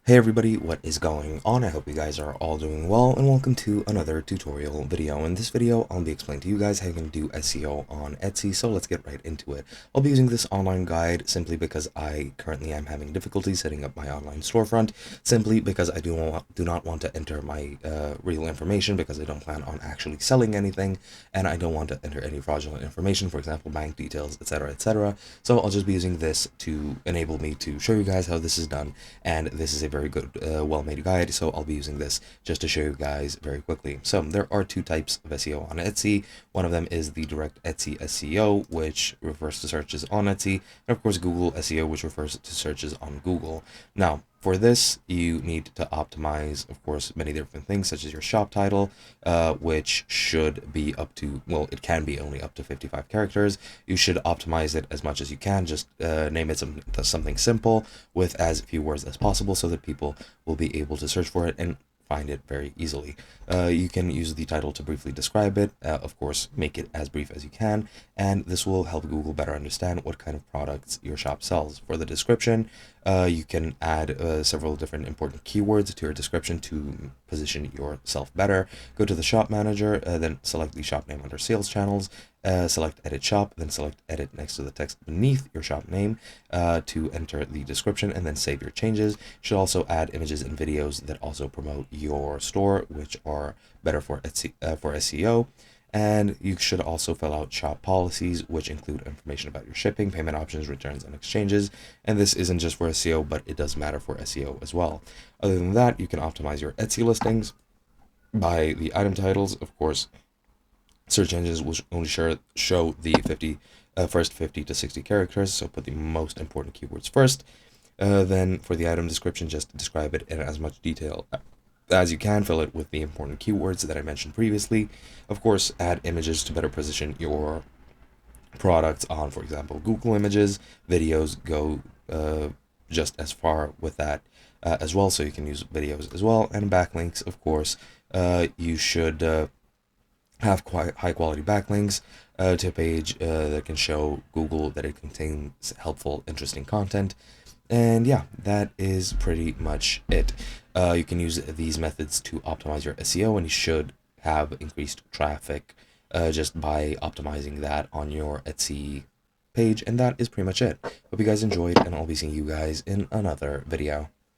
Hey everybody, what is going on? I hope you guys are all doing well, and welcome to another tutorial video. In this video, I'll be explaining to you guys how you can do SEO on Etsy, so let's get right into it. I'll be using this online guide simply because I currently am having difficulty setting up my online storefront, simply because I do not want to enter my real information because I don't plan on actually selling anything, and I don't want to enter any fraudulent information, for example, bank details, etc., etc. So I'll just be using this to enable me to show you guys how this is done, and this is a very good, well-made guide, so I'll be using this just to show you guys very quickly. So there are two types of SEO on Etsy. One of them is the direct Etsy SEO, which refers to searches on Etsy, and of course Google SEO, which refers to searches on Google. Now, for this, you need to optimize, of course, many different things, such as your shop title, which should be up to, well, it can be only up to 55 characters. You should optimize it as much as you can. Just name it something simple with as few words as possible so that people will be able to search for it and find it very easily. You can use the title to briefly describe it. Of course, make it as brief as you can, and this will help Google better understand what kind of products your shop sells. For the description, you can add several different important keywords to your description to position yourself better. Go to the shop manager, then select the shop name under sales channels, select edit shop, then select edit next to the text beneath your shop name to enter the description, and then save your changes. You should also add images and videos that also promote your store, which are better for SEO. And you should also fill out shop policies, which include information about your shipping, payment options, returns, and exchanges. And this isn't just for SEO, but it does matter for SEO as well. Other than that, you can optimize your Etsy listings by the item titles. Of course, search engines will only show the first 50 to 60 characters, so put the most important keywords first. Then for the item description, just describe it in as much detail as you can. Fill it with the important keywords that I mentioned previously. Of course, add images to better position your products on, for example, Google Images. Videos go just as far with that as well, so you can use videos as well. And backlinks, of course, you should have quite high quality backlinks to a page that can show Google that it contains helpful, interesting content. And yeah, that is pretty much it. You can use these methods to optimize your SEO, and you should have increased traffic just by optimizing that on your Etsy page. And that is pretty much it. Hope you guys enjoyed, and I'll be seeing you guys in another video.